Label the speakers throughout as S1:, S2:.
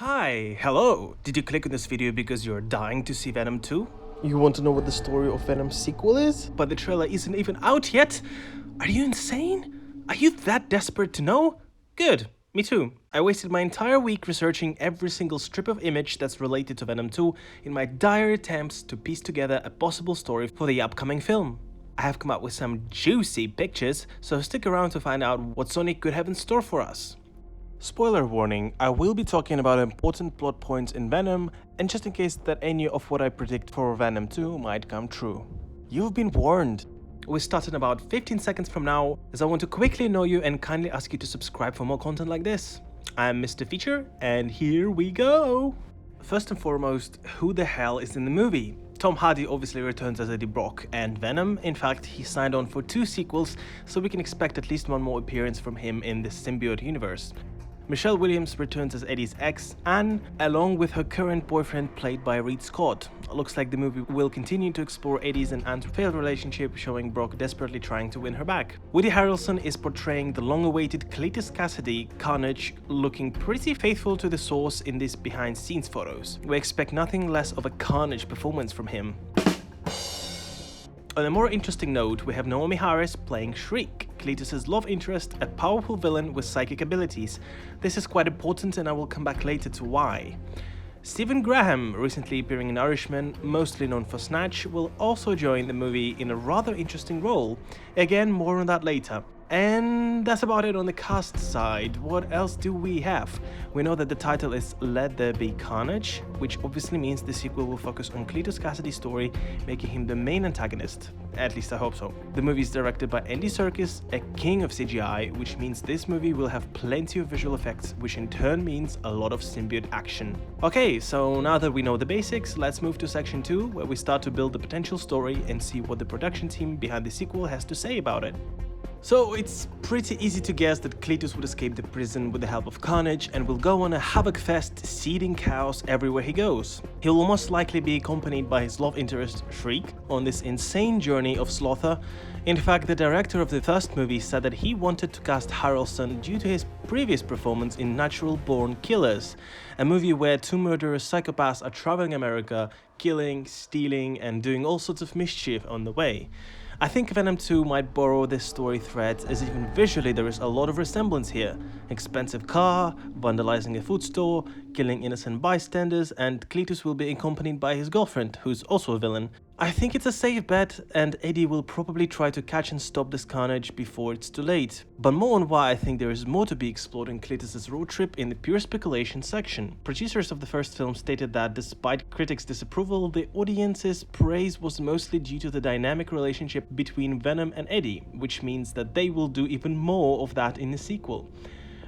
S1: Hi, hello! Did you click on this video because you're dying to see Venom 2?
S2: You want to know what the story of Venom's sequel is?
S1: But the trailer isn't even out yet? Are you insane? Are you that desperate to know? Good, me too. I wasted my entire week researching every single strip of image that's related to Venom 2 in my dire attempts to piece together a possible story for the upcoming film. I have come up with some juicy pictures, so stick around to find out what Sony could have in store for us. Spoiler warning, I will be talking about important plot points in Venom, and just in case that any of what I predict for Venom 2 might come true. You've been warned. We start in about 15 seconds from now, as I want to quickly know you and kindly ask you to subscribe for more content like this. I'm Mr. Feature, and here we go! First and foremost, who the hell is in the movie? Tom Hardy obviously returns as Eddie Brock, and Venom, in fact, he signed on for 2 sequels, so we can expect at least one more appearance from him in the symbiote universe. Michelle Williams returns as Eddie's ex, Anne, along with her current boyfriend played by Reed Scott. Looks like the movie will continue to explore Eddie's and Anne's failed relationship, showing Brock desperately trying to win her back. Woody Harrelson is portraying the long-awaited Cletus Cassidy, Carnage, looking pretty faithful to the source in these behind-scenes photos. We expect nothing less of a Carnage performance from him. On a more interesting note, we have Naomie Harris playing Shriek, Cletus' love interest, a powerful villain with psychic abilities. This is quite important and I will come back later to why. Stephen Graham, recently appearing in Irishman, mostly known for Snatch, will also join the movie in a rather interesting role. Again, more on that later. And that's about it on the cast side. What else do we have? We know that the title is Let There Be Carnage, which obviously means the sequel will focus on Cletus Cassidy's story, making him the main antagonist. At least I hope so. The movie is directed by Andy Serkis, a king of CGI, which means this movie will have plenty of visual effects, which in turn means a lot of symbiote action. Okay, so now that we know the basics, let's move to section 2, where we start to build the potential story and see what the production team behind the sequel has to say about it. So it's pretty easy to guess that Cletus would escape the prison with the help of Carnage and will go on a havoc fest, seeding chaos everywhere he goes. He will most likely be accompanied by his love interest, Shriek, on this insane journey of slaughter. In fact, the director of the first movie said that he wanted to cast Harrelson due to his previous performance in Natural Born Killers, a movie where 2 murderous psychopaths are traveling America, killing, stealing, and doing all sorts of mischief on the way. I think Venom 2 might borrow this story thread, as even visually there is a lot of resemblance here. Expensive car, vandalizing a food store, killing innocent bystanders, and Cletus will be accompanied by his girlfriend, who's also a villain. I think it's a safe bet, and Eddie will probably try to catch and stop this carnage before it's too late. But more on why I think there is more to be explored in Cletus' road trip in the pure speculation section. Producers of the first film stated that despite critics' disapproval, the audience's praise was mostly due to the dynamic relationship between Venom and Eddie, which means that they will do even more of that in the sequel.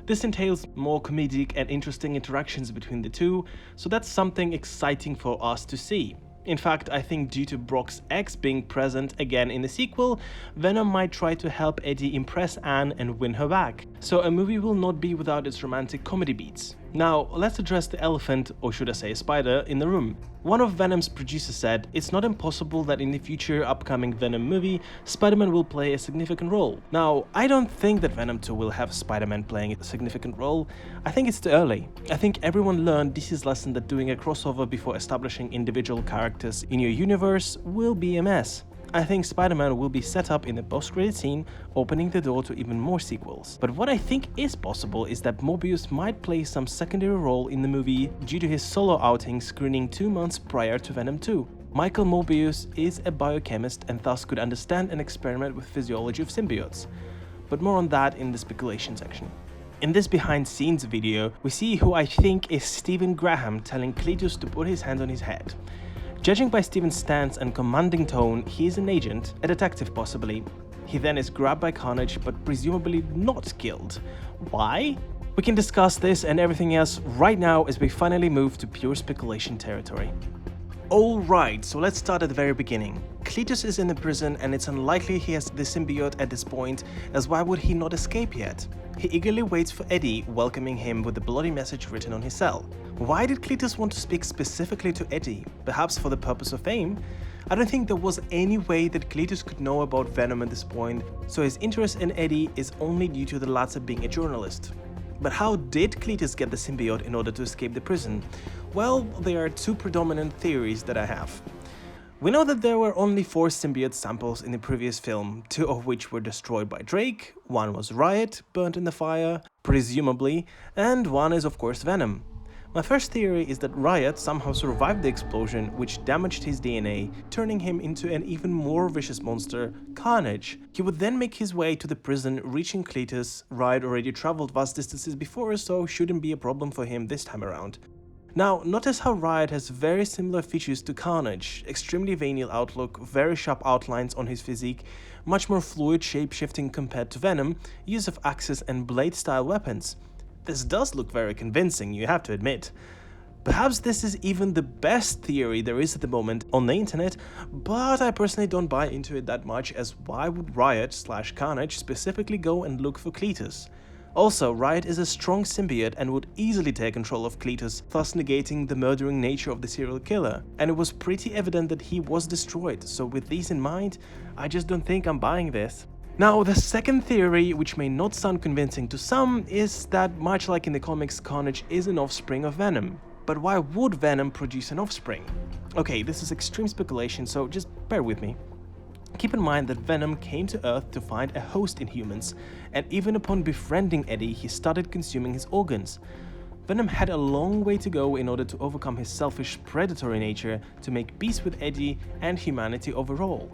S1: This entails more comedic and interesting interactions between the two, so that's something exciting for us to see. In fact, I think due to Brock's ex being present again in the sequel, Venom might try to help Eddie impress Anne and win her back. So a movie will not be without its romantic comedy beats. Now, let's address the elephant, or should I say a spider, in the room. One of Venom's producers said, it's not impossible that in the future upcoming Venom movie, Spider-Man will play a significant role. Now, I don't think that Venom 2 will have Spider-Man playing a significant role. I think it's too early. I think everyone learned DC's lesson that doing a crossover before establishing individual characters in your universe will be a mess. I think Spider-Man will be set up in the post-credit scene, opening the door to even more sequels. But what I think is possible is that Morbius might play some secondary role in the movie due to his solo outing screening 2 months prior to Venom 2. Michael Morbius is a biochemist and thus could understand and experiment with physiology of symbiotes. But more on that in the speculation section. In this behind-scenes video, we see who I think is Stephen Graham telling Cletus to put his hands on his head. Judging by Steven's stance and commanding tone, he is an agent, a detective possibly. He then is grabbed by Carnage, but presumably not killed. Why? We can discuss this and everything else right now as we finally move to pure speculation territory. Alright, so let's start at the very beginning. Cletus is in the prison and it's unlikely he has the symbiote at this point, as why would he not escape yet? He eagerly waits for Eddie, welcoming him with a bloody message written on his cell. Why did Cletus want to speak specifically to Eddie? Perhaps for the purpose of fame? I don't think there was any way that Cletus could know about Venom at this point, so his interest in Eddie is only due to the latter being a journalist. But how did Cletus get the symbiote in order to escape the prison? Well, there are two predominant theories that I have. We know that there were only 4 symbiote samples in the previous film, 2 of which were destroyed by Drake, 1 was Riot, burnt in the fire, presumably, and 1 is of course Venom. My first theory is that Riot somehow survived the explosion, which damaged his DNA, turning him into an even more vicious monster, Carnage. He would then make his way to the prison, reaching Cletus. Riot already traveled vast distances before, so shouldn't be a problem for him this time around. Now, notice how Riot has very similar features to Carnage, extremely venial outlook, very sharp outlines on his physique, much more fluid shape-shifting compared to Venom, use of axes and blade-style weapons. This does look very convincing, you have to admit. Perhaps this is even the best theory there is at the moment on the internet, but I personally don't buy into it that much, as why would Riot/Carnage specifically go and look for Cletus? Also, Riot is a strong symbiote and would easily take control of Cletus, thus negating the murdering nature of the serial killer. And it was pretty evident that he was destroyed, so with these in mind, I just don't think I'm buying this. Now, the second theory, which may not sound convincing to some, is that much like in the comics, Carnage is an offspring of Venom. But why would Venom produce an offspring? Okay, this is extreme speculation, so just bear with me. Keep in mind that Venom came to Earth to find a host in humans, and even upon befriending Eddie, he started consuming his organs. Venom had a long way to go in order to overcome his selfish, predatory nature to make peace with Eddie and humanity overall.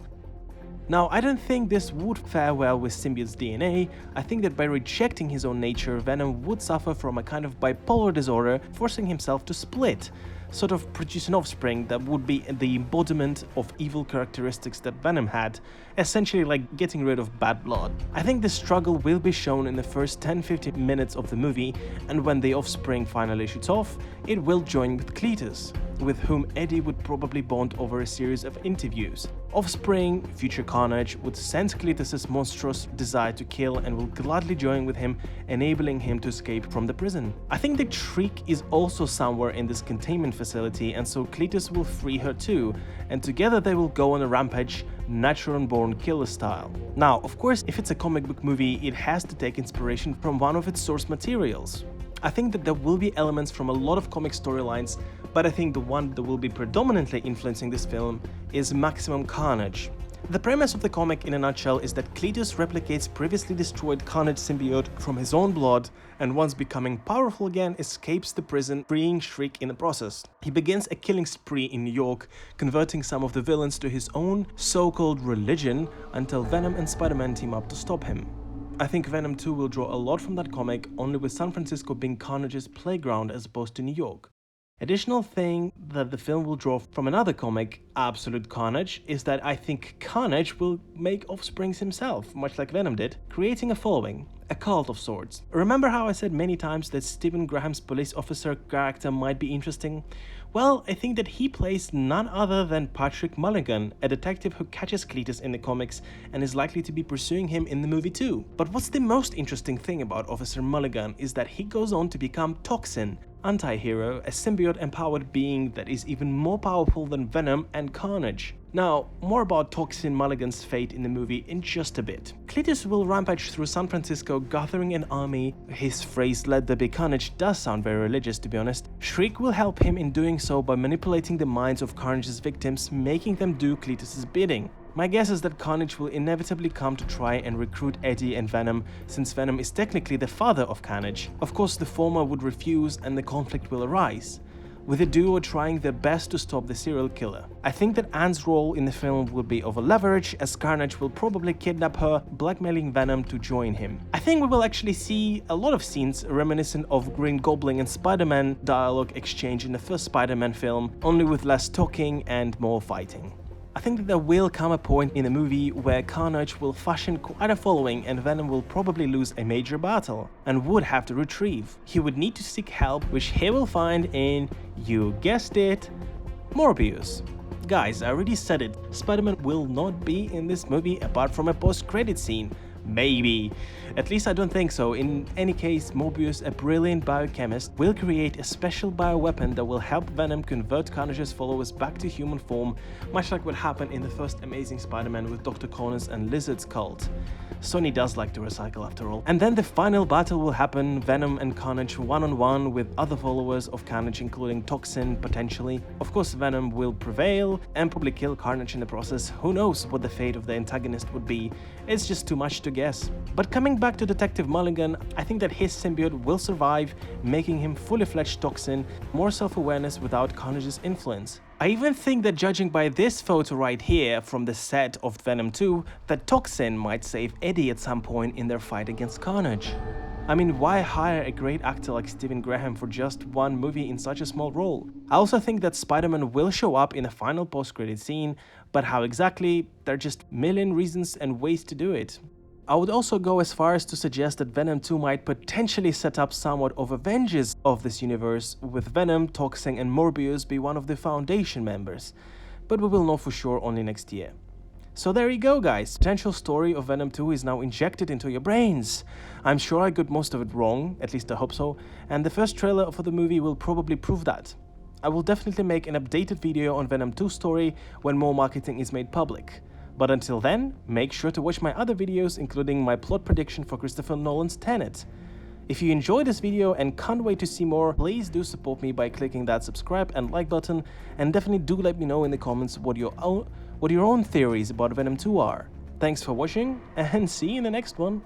S1: Now, I don't think this would fare well with symbiote's DNA. I think that by rejecting his own nature, Venom would suffer from a kind of bipolar disorder, forcing himself to split, sort of produce an offspring that would be the embodiment of evil characteristics that Venom had, essentially like getting rid of bad blood. I think this struggle will be shown in the first 10-15 minutes of the movie, and when the offspring finally shoots off, it will join with Cletus, with whom Eddie would probably bond over a series of interviews. Offspring, future Carnage, would sense Cletus's monstrous desire to kill and will gladly join with him, enabling him to escape from the prison. I think that Shriek is also somewhere in this containment facility, and so Cletus will free her too, and together they will go on a rampage, natural-born killer style. Now, of course, if it's a comic book movie, it has to take inspiration from one of its source materials. I think that there will be elements from a lot of comic storylines, but I think the one that will be predominantly influencing this film is Maximum Carnage. The premise of the comic in a nutshell is that Cletus replicates previously destroyed Carnage symbiote from his own blood, and once becoming powerful again, escapes the prison, freeing Shriek in the process. He begins a killing spree in New York, converting some of the villains to his own so-called religion, until Venom and Spider-Man team up to stop him. I think Venom 2 will draw a lot from that comic, only with San Francisco being Carnage's playground as opposed to New York. Additional thing that the film will draw from another comic, Absolute Carnage, is that I think Carnage will make offsprings himself, much like Venom did, creating a following, a cult of sorts. Remember how I said many times that Stephen Graham's police officer character might be interesting? Well, I think that he plays none other than Patrick Mulligan, a detective who catches Cletus in the comics and is likely to be pursuing him in the movie too. But what's the most interesting thing about Officer Mulligan is that he goes on to become Toxin, anti-hero, a symbiote-empowered being that is even more powerful than Venom and Carnage. Now, more about Toxin Mulligan's fate in the movie in just a bit. Cletus will rampage through San Francisco gathering an army. His phrase "let there be carnage" does sound very religious, to be honest. Shriek will help him in doing so by manipulating the minds of Carnage's victims, making them do Cletus's bidding. My guess is that Carnage will inevitably come to try and recruit Eddie and Venom, since Venom is technically the father of Carnage. Of course, the former would refuse and the conflict will arise, with the duo trying their best to stop the serial killer. I think that Anne's role in the film will be over leverage, as Carnage will probably kidnap her, blackmailing Venom to join him. I think we will actually see a lot of scenes reminiscent of Green Goblin and Spider-Man dialogue exchange in the first Spider-Man film, only with less talking and more fighting. I think that there will come a point in the movie where Carnage will fashion quite a following and Venom will probably lose a major battle and would have to retrieve. He would need to seek help, which he will find in, you guessed it, Morbius. Guys, I already said it, Spider-Man will not be in this movie apart from a post-credit scene, Maybe. At least I don't think so. In any case, Morbius, a brilliant biochemist, will create a special bioweapon that will help Venom convert Carnage's followers back to human form, much like what happened in the first Amazing Spider-Man with Dr. Connors and Lizard's cult. Sony does like to recycle after all. And then the final battle will happen, Venom and Carnage one-on-one with other followers of Carnage, including Toxin, potentially. Of course, Venom will prevail and probably kill Carnage in the process. Who knows what the fate of the antagonist would be? It's just too much to guess. But coming back to Detective Mulligan, I think that his symbiote will survive, making him fully fledged Toxin, more self-awareness without Carnage's influence. I even think that judging by this photo right here from the set of Venom 2, that Toxin might save Eddie at some point in their fight against Carnage. I mean, why hire a great actor like Stephen Graham for just one movie in such a small role? I also think that Spider-Man will show up in a final post-credit scene, but how exactly? There are just a million reasons and ways to do it. I would also go as far as to suggest that Venom 2 might potentially set up somewhat of Avengers of this universe, with Venom, Toxin and Morbius be one of the Foundation members, but we will know for sure only next year. So there you go guys, potential story of Venom 2 is now injected into your brains. I'm sure I got most of it wrong, at least I hope so, and the first trailer for the movie will probably prove that. I will definitely make an updated video on Venom 2 story when more marketing is made public. But until then, make sure to watch my other videos, including my plot prediction for Christopher Nolan's Tenet. If you enjoyed this video and can't wait to see more, please do support me by clicking that subscribe and like button, and definitely do let me know in the comments what your own theories about Venom 2 are. Thanks for watching, and see you in the next one.